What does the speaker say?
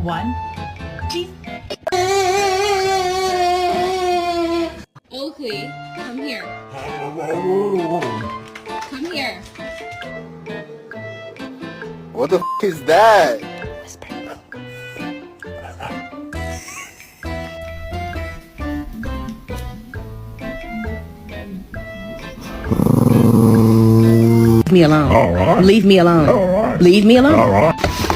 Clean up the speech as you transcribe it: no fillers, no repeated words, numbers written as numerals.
One, two. Oakley, come here. Come here. What the is that? Leave me alone. Leave me alone. Leave me alone.